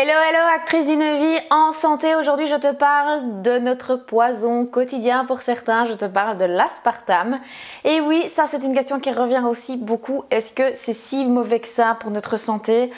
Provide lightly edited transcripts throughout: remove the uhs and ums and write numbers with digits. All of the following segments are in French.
Hello, hello, actrice d'une vie en santé. Aujourd'hui, je te parle de notre poison quotidien pour certains. Je te parle de l'aspartame. Et oui, ça, c'est une question qui revient aussi beaucoup. Est-ce que c'est si mauvais que ça pour notre santé?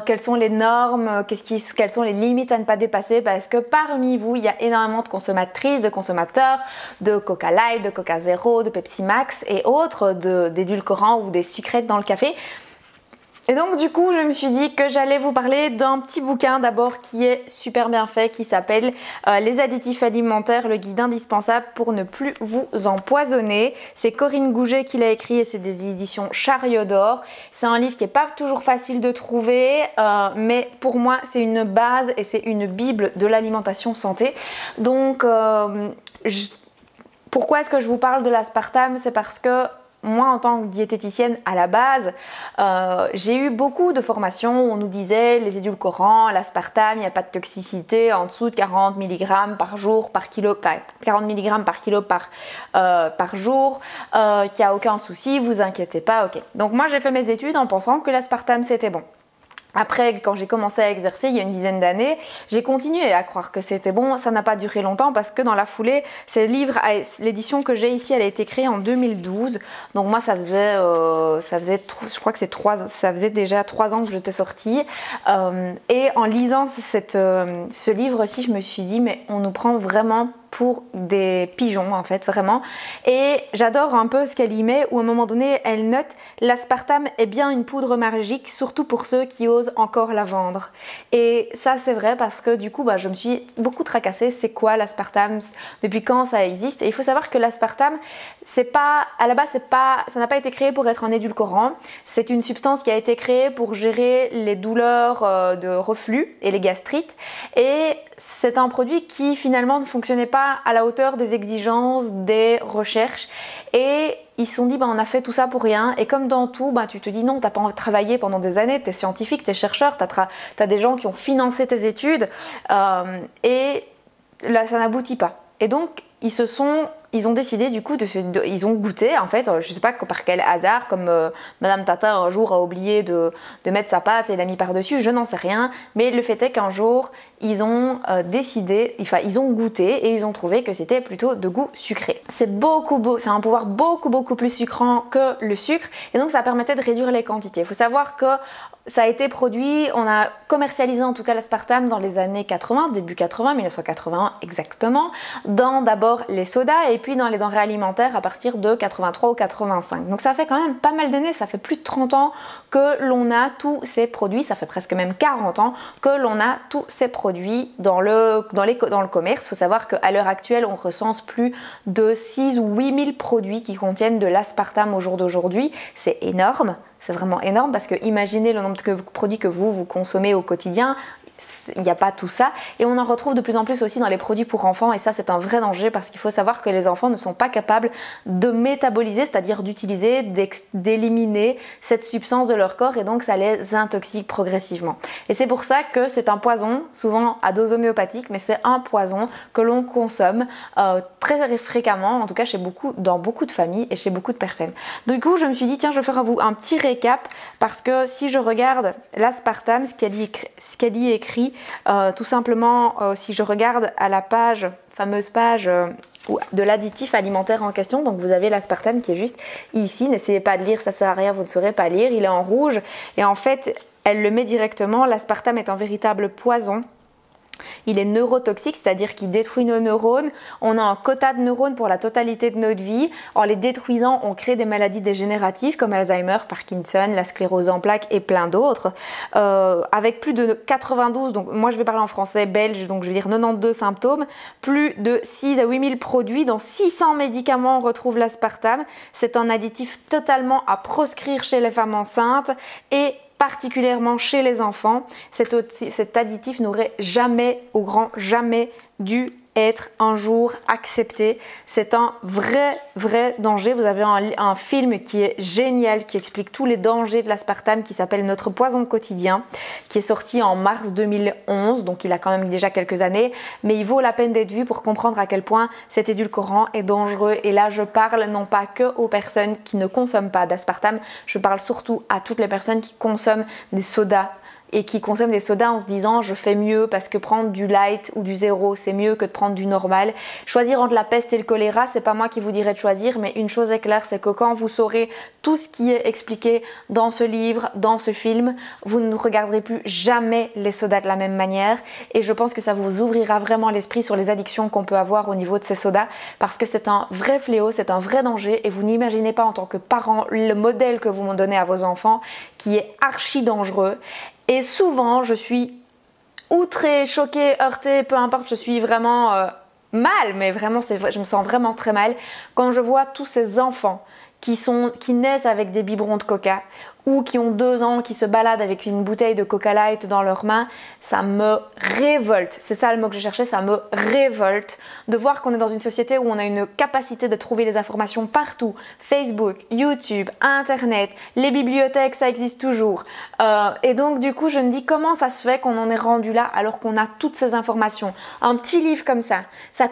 Quelles sont les normes? Quelles sont les limites à ne pas dépasser? Parce que parmi vous, il y a énormément de consommatrices, de consommateurs, de Coca Light, de Coca Zero, de Pepsi Max et autres, d'édulcorants ou des sucrètes dans le café. Et donc du coup, je me suis dit que j'allais vous parler d'un petit bouquin d'abord qui est super bien fait, qui s'appelle Les additifs alimentaires, le guide indispensable pour ne plus vous empoisonner. C'est Corinne Gouget qui l'a écrit et c'est des éditions Chariot d'Or. C'est un livre qui n'est pas toujours facile de trouver, mais pour moi, c'est une base et c'est une bible de l'alimentation santé. Donc, pourquoi est-ce que je vous parle de l'aspartame? C'est parce que moi, en tant que diététicienne à la base, j'ai eu beaucoup de formations où on nous disait les édulcorants, l'aspartame, il n'y a pas de toxicité en dessous de 40 mg par jour, par kilo, 40 mg par kilo par jour, qu'il n'y a aucun souci, vous inquiétez pas, ok. Donc moi, j'ai fait mes études en pensant que l'aspartame, c'était bon. Après, quand j'ai commencé à exercer il y a une dizaine d'années, j'ai continué à croire que c'était bon. Ça n'a pas duré longtemps parce que dans la foulée, l'édition que j'ai ici, elle a été créée en 2012. Donc moi, ça faisait déjà 3 ans que j'étais sortie. Et en lisant ce livre-ci, je me suis dit, mais on nous prend vraiment pour des pigeons en fait, vraiment. Et j'adore un peu ce qu'elle y met, où à un moment donné, elle note l'aspartame est bien une poudre magique, surtout pour ceux qui osent encore la vendre. Et ça, c'est vrai parce que du coup, je me suis beaucoup tracassée. C'est quoi l'aspartame? Depuis quand ça existe? Et il faut savoir que l'aspartame, à la base, ça n'a pas été créé pour être un édulcorant. C'est une substance qui a été créée pour gérer les douleurs de reflux et les gastrites. Et c'est un produit qui finalement ne fonctionnait pas à la hauteur des exigences des recherches et ils se sont dit on a fait tout ça pour rien. Et comme dans tout, tu te dis non, t'as pas travaillé pendant des années, t'es scientifique, t'es chercheur, t'as des gens qui ont financé tes études et là ça n'aboutit pas. Et donc ils ont décidé du coup ils ont goûté en fait, je sais pas par quel hasard, comme Madame Tata un jour a oublié de mettre sa pâte et l'a mis par-dessus, je n'en sais rien, mais le fait est qu'un jour ils ont ils ont goûté et ils ont trouvé que c'était plutôt de goût sucré. C'est un pouvoir beaucoup plus sucrant que le sucre et donc ça permettait de réduire les quantités. Il faut savoir que ça a été produit, on a commercialisé en tout cas l'aspartame dans les années 80, début 80, 1981 exactement, dans d'abord les sodas et puis dans les denrées alimentaires à partir de 83 ou 85. Donc ça fait quand même pas mal d'années, ça fait plus de 30 ans que l'on a tous ces produits, ça fait presque même 40 ans que l'on a tous ces produits dans le commerce. Il faut savoir qu'à l'heure actuelle, on recense plus de 6 ou 8 000 produits qui contiennent de l'aspartame au jour d'aujourd'hui. C'est énorme. C'est vraiment énorme parce que imaginez le nombre de produits que vous consommez au quotidien. Il n'y a pas tout ça et on en retrouve de plus en plus aussi dans les produits pour enfants et ça c'est un vrai danger parce qu'il faut savoir que les enfants ne sont pas capables de métaboliser, c'est-à-dire d'utiliser, d'éliminer cette substance de leur corps et donc ça les intoxique progressivement. Et c'est pour ça que c'est un poison, souvent à dose homéopathique, mais c'est un poison que l'on consomme très fréquemment, en tout cas dans beaucoup de familles et chez beaucoup de personnes. Du coup je me suis dit tiens je vais faire un petit récap parce que si je regarde l'aspartame, ce qu'elle y écrit, tout simplement si je regarde à la fameuse page de l'additif alimentaire en question, donc vous avez l'aspartame qui est juste ici, n'essayez pas de lire, ça sert à rien, vous ne saurez pas lire, il est en rouge et en fait elle le met directement, l'aspartame est un véritable poison. Il est neurotoxique, c'est-à-dire qu'il détruit nos neurones. On a un quota de neurones pour la totalité de notre vie. En les détruisant, on crée des maladies dégénératives comme Alzheimer, Parkinson, la sclérose en plaques et plein d'autres. Avec plus de 92, donc moi je vais parler en français belge, donc je vais dire 92 symptômes, plus de 6 à 8 000 produits, dans 600 médicaments on retrouve l'aspartame. C'est un additif totalement à proscrire chez les femmes enceintes et particulièrement chez les enfants. Cet additif n'aurait jamais, au grand jamais, dû être un jour accepté. C'est un vrai danger. Vous avez un film qui est génial, qui explique tous les dangers de l'aspartame, qui s'appelle Notre poison quotidien, qui est sorti en mars 2011, donc il a quand même déjà quelques années, mais il vaut la peine d'être vu pour comprendre à quel point cet édulcorant est dangereux. Et là, je parle non pas que aux personnes qui ne consomment pas d'aspartame, je parle surtout à toutes les personnes qui consomment des sodas, et qui consomment des sodas en se disant je fais mieux parce que prendre du light ou du zéro c'est mieux que de prendre du normal. Choisir entre la peste et le choléra, c'est pas moi qui vous dirai de choisir, mais une chose est claire, c'est que quand vous saurez tout ce qui est expliqué dans ce livre, dans ce film, vous ne regarderez plus jamais les sodas de la même manière, et je pense que ça vous ouvrira vraiment l'esprit sur les addictions qu'on peut avoir au niveau de ces sodas, parce que c'est un vrai fléau, c'est un vrai danger, et vous n'imaginez pas en tant que parent le modèle que vous donnez à vos enfants qui est archi dangereux. Et souvent, je suis outrée, choquée, heurtée, peu importe, je suis vraiment mal, mais vraiment, je me sens vraiment très mal quand je vois tous ces enfants qui naissent avec des biberons de coca ou qui ont 2 ans, qui se baladent avec une bouteille de Coca Light dans leurs mains. Ça me révolte, c'est ça le mot que je cherchais, ça me révolte de voir qu'on est dans une société où on a une capacité de trouver les informations partout. Facebook, YouTube, Internet, les bibliothèques, ça existe toujours. Et donc du coup, je me dis comment ça se fait qu'on en est rendu là alors qu'on a toutes ces informations. Un petit livre comme ça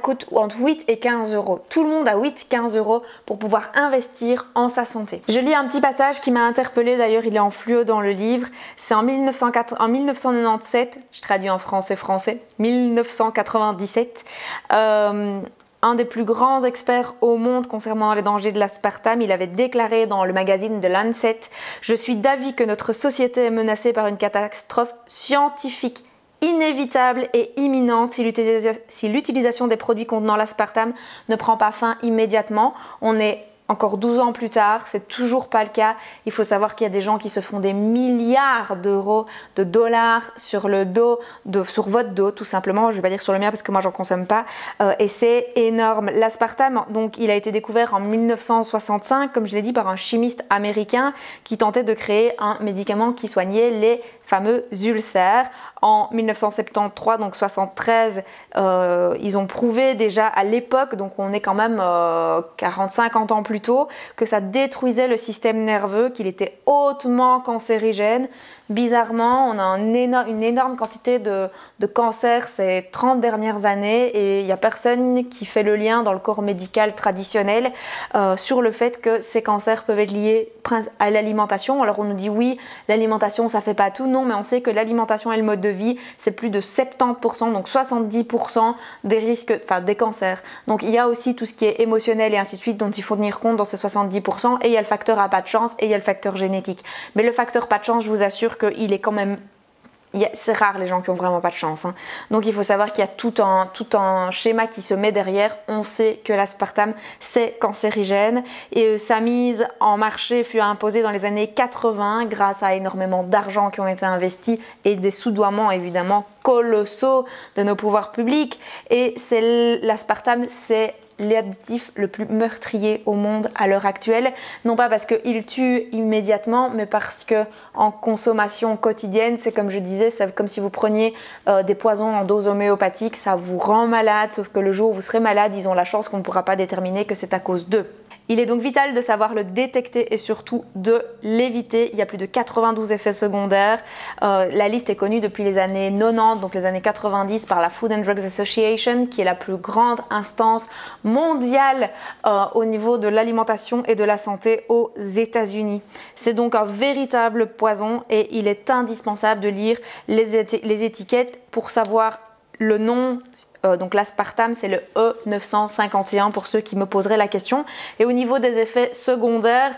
coûte entre 8 et 15 euros. Tout le monde a 8-15 euros pour pouvoir investir en sa santé. Je lis un petit passage qui m'a interpellée. D'ailleurs, il est en fluo dans le livre. C'est en 1997, je traduis en français, 1997. Un des plus grands experts au monde concernant les dangers de l'aspartame, il avait déclaré dans le magazine The Lancet « Je suis d'avis que notre société est menacée par une catastrophe scientifique inévitable et imminente si l'utilisation des produits contenant l'aspartame ne prend pas fin immédiatement. » On est encore 12 ans plus tard, c'est toujours pas le cas. Il faut savoir qu'il y a des gens qui se font des milliards d'euros, de dollars sur le dos, sur votre dos tout simplement. Je vais pas dire sur le mien parce que moi j'en consomme pas. Et c'est énorme. L'aspartame, donc, il a été découvert en 1965, comme je l'ai dit, par un chimiste américain qui tentait de créer un médicament qui soignait les fameux ulcères. En 1973, donc 73, ils ont prouvé déjà à l'époque, donc on est quand même 40-50 ans plus tôt, que ça détruisait le système nerveux, qu'il était hautement cancérigène. Bizarrement, on a une énorme quantité de cancers ces 30 dernières années et il n'y a personne qui fait le lien dans le corps médical traditionnel sur le fait que ces cancers peuvent être liés à l'alimentation. Alors on nous dit oui, l'alimentation ça fait pas tout. Non, mais on sait que l'alimentation et le mode de vie, c'est plus de 70%, donc 70% des risques, enfin des cancers. Donc il y a aussi tout ce qui est émotionnel et ainsi de suite dont il faut tenir compte dans ces 70%, et il y a le facteur à pas de chance et il y a le facteur génétique. Mais le facteur pas de chance, je vous assure qu'il est quand même... C'est rare les gens qui ont vraiment pas de chance, hein. Donc il faut savoir qu'il y a tout un schéma qui se met derrière. On sait que l'aspartame c'est cancérigène et sa mise en marché fut imposée dans les années 80 grâce à énormément d'argent qui ont été investis et des soudoiements évidemment colossaux de nos pouvoirs publics. Et l'aspartame c'est l'additif le plus meurtrier au monde à l'heure actuelle, non pas parce qu'il tue immédiatement, mais parce que en consommation quotidienne, c'est comme je disais, c'est comme si vous preniez des poisons en dose homéopathique, ça vous rend malade, sauf que le jour où vous serez malade, ils ont la chance qu'on ne pourra pas déterminer que c'est à cause d'eux. Il est donc vital de savoir le détecter et surtout de l'éviter. Il y a plus de 92 effets secondaires. La liste est connue depuis les années 90, donc les années 90 par la Food and Drugs Association, qui est la plus grande instance mondiale au niveau de l'alimentation et de la santé aux États-Unis. C'est donc un véritable poison et il est indispensable de lire les étiquettes pour savoir le nom. Donc l'aspartame c'est le E951 pour ceux qui me poseraient la question. Et au niveau des effets secondaires,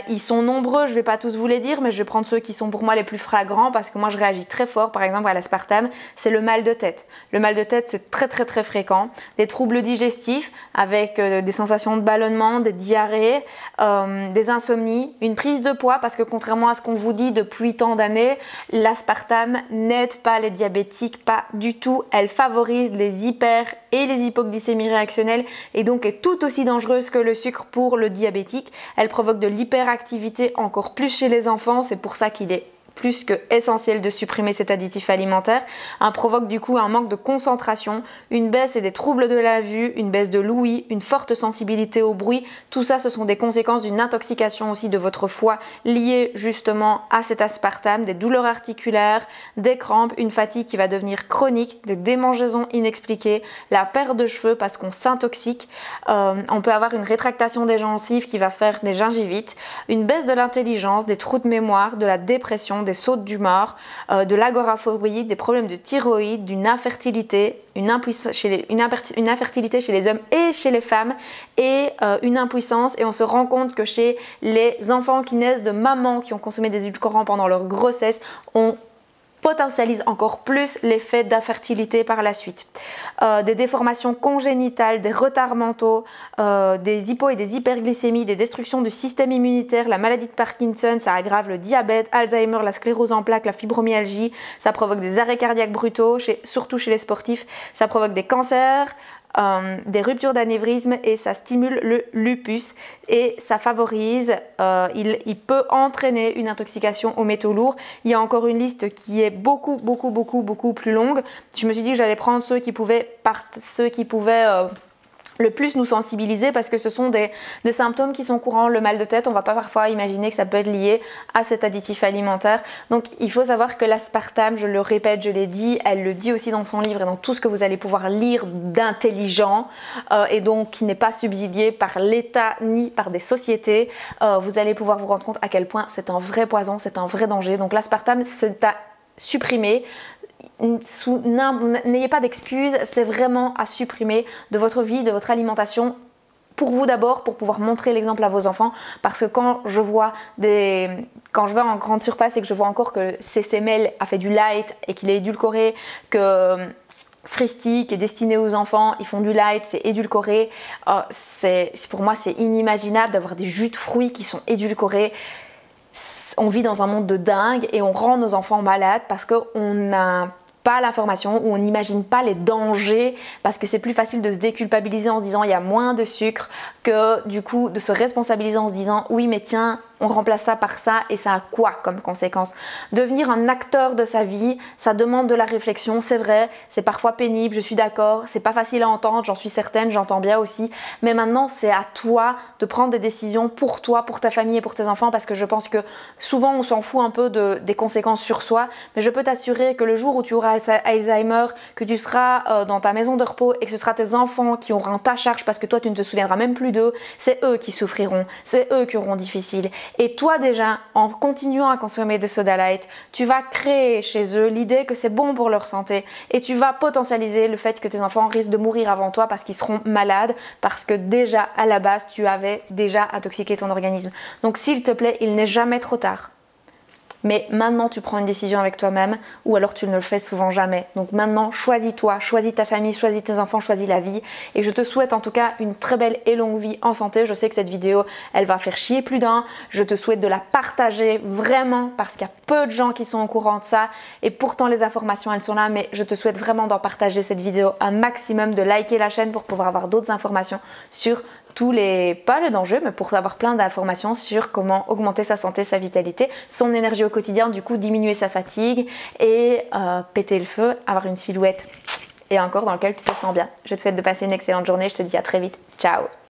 ils sont nombreux, je ne vais pas tous vous les dire, mais je vais prendre ceux qui sont pour moi les plus flagrants parce que moi je réagis très fort par exemple à l'aspartame. C'est le mal de tête. Le mal de tête c'est très fréquent. Des troubles digestifs avec des sensations de ballonnement, des diarrhées, des insomnies, une prise de poids parce que contrairement à ce qu'on vous dit depuis tant d'années, l'aspartame n'aide pas les diabétiques, pas du tout. Elle favorise les et les hypoglycémies réactionnelles et donc est tout aussi dangereuse que le sucre pour le diabétique. Elle provoque de l'hyperactivité encore plus chez les enfants, c'est pour ça qu'il est plus que essentiel de supprimer cet additif alimentaire. Provoque du coup un manque de concentration, une baisse et des troubles de la vue, une baisse de l'ouïe, une forte sensibilité au bruit. Tout ça, ce sont des conséquences d'une intoxication aussi de votre foie liée justement à cet aspartame, des douleurs articulaires, des crampes, une fatigue qui va devenir chronique, des démangeaisons inexpliquées, la perte de cheveux parce qu'on s'intoxique. On peut avoir une rétractation des gencives qui va faire des gingivites, une baisse de l'intelligence, des trous de mémoire, de la dépression, des sautes d'humeur, de l'agoraphobie, des problèmes de thyroïde, d'une infertilité, une infertilité chez les hommes et chez les femmes, et une impuissance. Et on se rend compte que chez les enfants qui naissent de mamans qui ont consommé des édulcorants pendant leur grossesse, on potentialise encore plus l'effet d'infertilité par la suite. Des déformations congénitales, des retards mentaux, des hypo et des hyperglycémies, des destructions du système immunitaire, la maladie de Parkinson, ça aggrave le diabète, Alzheimer, la sclérose en plaques, la fibromyalgie, ça provoque des arrêts cardiaques brutaux, surtout chez les sportifs, ça provoque des cancers, des ruptures d'anévrisme, et ça stimule le lupus et ça favorise, il peut entraîner une intoxication aux métaux lourds. Il y a encore une liste qui est beaucoup plus longue. Je me suis dit que j'allais prendre ceux qui pouvaient le plus nous sensibiliser, parce que ce sont des symptômes qui sont courants. Le mal de tête, on va pas parfois imaginer que ça peut être lié à cet additif alimentaire. Donc il faut savoir que l'aspartame, je le répète, je l'ai dit, elle le dit aussi dans son livre et dans tout ce que vous allez pouvoir lire d'intelligent, et donc qui n'est pas subsidié par l'État ni par des sociétés, vous allez pouvoir vous rendre compte à quel point c'est un vrai poison, c'est un vrai danger. Donc l'aspartame, c'est à supprimer. N'ayez pas d'excuses, c'est vraiment à supprimer de votre vie, de votre alimentation, pour vous d'abord, pour pouvoir montrer l'exemple à vos enfants. Parce que quand je vais en grande surface et que je vois encore que CCML a fait du light et qu'il est édulcoré, que Fristi qui est destiné aux enfants, ils font du light, c'est édulcoré, pour moi c'est inimaginable d'avoir des jus de fruits qui sont édulcorés. On vit dans un monde de dingue et on rend nos enfants malades parce qu'on n'a pas l'information, ou on n'imagine pas les dangers, parce que c'est plus facile de se déculpabiliser en se disant il y a moins de sucre, que du coup de se responsabiliser en se disant oui mais tiens, on remplace ça par ça, et ça a quoi comme conséquence? Devenir un acteur de sa vie, ça demande de la réflexion, c'est vrai, c'est parfois pénible, je suis d'accord, c'est pas facile à entendre, j'en suis certaine, j'entends bien aussi, mais maintenant c'est à toi de prendre des décisions pour toi, pour ta famille et pour tes enfants, parce que je pense que souvent on s'en fout un peu des conséquences sur soi, mais je peux t'assurer que le jour où tu auras Alzheimer, que tu seras dans ta maison de repos et que ce sera tes enfants qui auront ta charge parce que toi tu ne te souviendras même plus d'eux, c'est eux qui souffriront, c'est eux qui auront difficile. Et toi déjà, en continuant à consommer des soda light, tu vas créer chez eux l'idée que c'est bon pour leur santé, et tu vas potentialiser le fait que tes enfants risquent de mourir avant toi parce qu'ils seront malades, parce que déjà à la base tu avais déjà intoxiqué ton organisme. Donc s'il te plaît, il n'est jamais trop tard. Mais maintenant tu prends une décision avec toi-même, ou alors tu ne le fais souvent jamais. Donc maintenant, choisis-toi, choisis ta famille, choisis tes enfants, choisis la vie. Et je te souhaite en tout cas une très belle et longue vie en santé. Je sais que cette vidéo, elle va faire chier plus d'un. Je te souhaite de la partager vraiment, parce qu'il y a peu de gens qui sont au courant de ça. Et pourtant les informations, elles sont là. Mais je te souhaite vraiment d'en partager cette vidéo un maximum, de liker la chaîne pour pouvoir avoir d'autres informations sur pas le danger, mais pour avoir plein d'informations sur comment augmenter sa santé, sa vitalité, son énergie au quotidien, du coup diminuer sa fatigue et péter le feu, avoir une silhouette et un corps dans lequel tu te sens bien. Je te souhaite de passer une excellente journée, je te dis à très vite, ciao!